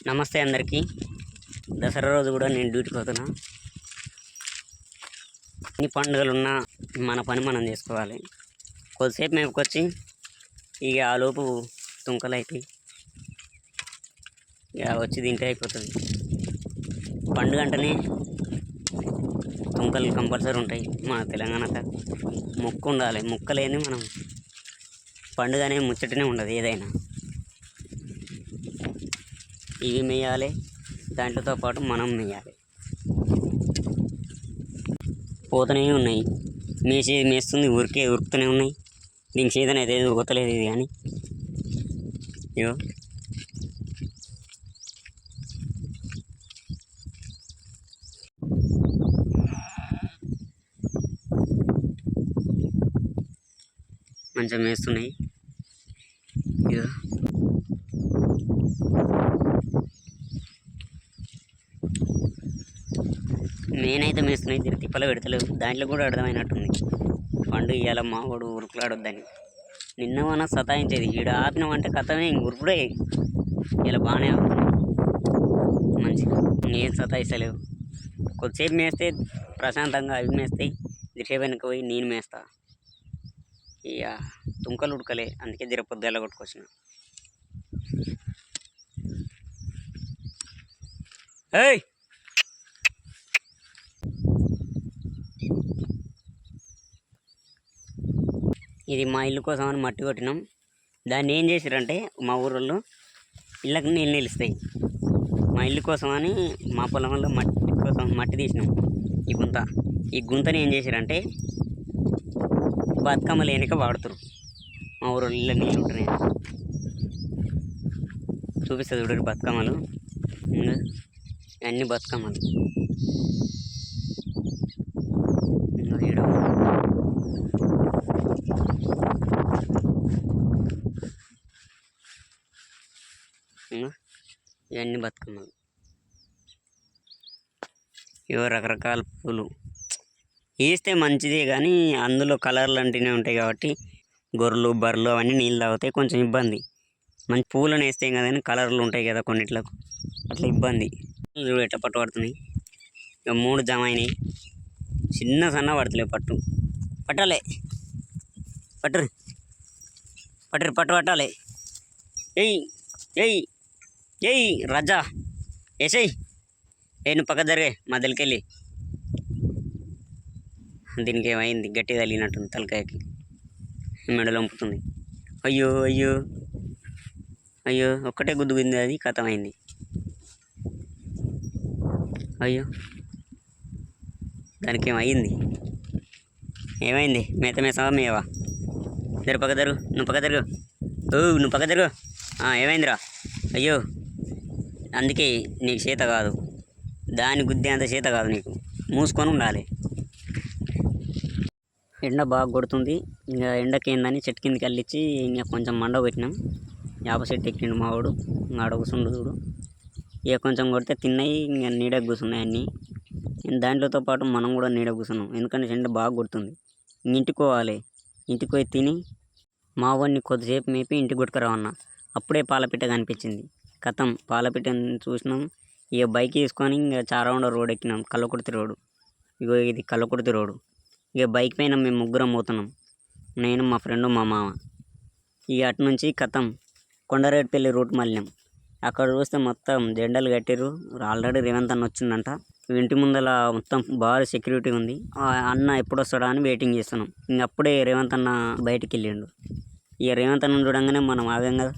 నమస్తే అందరికీ. దసరా రోజు కూడా నేను డ్యూటీకి పోతున్నా. ఎన్ని పండుగలున్నా మన పని మనం చేసుకోవాలి. కొద్దిసేపు మేపుకొచ్చి ఇక ఆలోపు తుంకలు అయిపోయి ఇక వచ్చి తింటే అయిపోతుంది. పండుగ అంటేనే తుంకలు కంపల్సరీ ఉంటాయి. మన తెలంగాణ మొక్కు ఉండాలి. మొక్క లేని మనం పండుగ అనే ముచ్చటనే ఉండదు. ఏదైనా ఇవి మేయాలి, దాంట్లతో పాటు మనం మేయాలి. పోతూనే ఉన్నాయి, మేస్తుంది, ఉరుకుతూనే ఉన్నాయి. దీనికి సీజన్ అయితే ఉరకలేదు ఇది కానీ ఇగో మంచిగా మేస్తున్నాయి. ఇగో నేనైతే మేస్తున్నాయి, దీని తిప్పలు పెడతలేవు. దాంట్లో కూడా అర్థమైనట్టుంది పండుగ ఇవాళ మావాడు ఉరుకులాడొద్దని. నిన్నమన్నా సతాయించేది, ఈడ ఆపినామంటే కథమే ఉరుకుడే. ఇలా బాగానే అవుతుంది మంచిగా, ఏం సతాయిస్తలేవు. కొద్దిసేపు మేస్తే ప్రశాంతంగా అవి మేస్తాయి. దిసేపు వెనక పోయి నేను మేస్తా. ఇక తుంకలు ఉడకలే, అందుకే జర పొద్దుగల కొట్టుకొచ్చిన. ఏయ్ ఇది మా ఇల్లు కోసం అని మట్టి కొట్టినాం. దాన్ని ఏం చేశారంటే మా ఊళ్ళో ఇళ్ళకి నీళ్ళు నిలుస్తాయి. మా ఇల్లు కోసం అని మా పొలంలో మట్టి కోసం మట్టి తీసినాం. ఈ గుంతని ఏం చేశారంటే బతుకమ్మలు వెనక వాడుతారు. మా ఊళ్ళో ఇళ్ళ నీళ్ళు ఉంటున్నాయి. చూపిస్తుంది చూడరు బతుకమ్మలు, అన్ని బతుకమ్మలు. ఇవన్నీ బతుకమ్మలు. ఇవో రకరకాల పూలు వేస్తే మంచిదే, కానీ అందులో కలర్లు అంటూనే ఉంటాయి కాబట్టి గొర్రెలు బర్రెలు అవన్నీ నీళ్ళు తాగుతాయి, కొంచెం ఇబ్బంది. మంచి పూలను వేస్తే కదా, కానీ కలర్లు ఉంటాయి కదా కొన్నిట్లకు, అట్లా ఇబ్బంది. ఎట్లా పట్టు పడుతున్నాయి. ఇక 3 జమ అయినాయి. చిన్న సన్న పడతలే పట్టాలి. పట్టు పట్టాలి. ఏయ్ రాజా వేసేయి. నువ్వు పక్క జరిగే మధ్యలోకి వెళ్ళి. దీనికి ఏమైంది, గట్టి తగిలినట్టుంది తలకాయకి, మెడలు వంపుతుంది. అయ్యో ఒక్కటే గుద్దుకుంది, అది కథమైంది. అయ్యో దానికి ఏమైంది మేత మేసావా మేవా? పక్క జరుగు, నువ్వు పక్క జరుగు. ఏమైందిరా? అయ్యో అందుకే నీకు చేత కాదు, దాని గుద్దే అంత చేత కాదు నీకు, మూసుకొని ఉండాలి. ఎండ బాగా కొడుతుంది. ఇంకా ఎండకి ఏందని చెట్టు కిందకి వెళ్ళిచ్చి ఇంకా కొంచెం మండ పెట్టినాం. యాప చెట్టు ఎక్కిండు మావాడు, ఇంకా ఆడ కూర్చుండు చూడు. ఇక కొంచెం కొడితే తిన్నాయి, ఇంకా నీడకు కూర్చున్నాయి అన్నీ. దాంట్లోతో పాటు మనం కూడా నీడ కూర్చున్నాం, ఎందుకంటే ఎండ బాగా కొడుతుంది. ఇంటికి పోవాలి. ఇంటికి పోయి తిని మా వాడిని కొద్దిసేపు మేపి ఇంటికి కొట్టుకురావన్నా. అప్పుడే పాలపిట్ట కనిపించింది. కథం పాలపిట్టని చూసినాం. ఇక బైక్ తీసుకొని ఇంకా చారౌండ రోడ్ ఎక్కినాం, కల్లకుర్తి రోడ్డు. ఇగో ఇది కల్లకుర్తి రోడ్డు. ఇక బైక్ పైన మేము ముగ్గురం పోతున్నాం, నేను, మా ఫ్రెండు, మా మామ. ఇక అటు నుంచి కథం కొండరేట్పల్లి రూట్ మళ్ళాం. అక్కడ చూస్తే మొత్తం జెండాలు కట్టిర్రు. ఆల్రెడీ రేవంత్ అన్న వచ్చిందంట. ఇంటి ముందల మొత్తం బాగా సెక్యూరిటీ ఉంది. అన్న ఎప్పుడు వస్తాడా అని వెయిటింగ్ చేస్తున్నాం. ఇంక అప్పుడే రేవంత్ అన్న బయటికి వెళ్ళిండు. ఇక రేవంత్ అన్న చూడంగానే మనం ఆగాం కదా.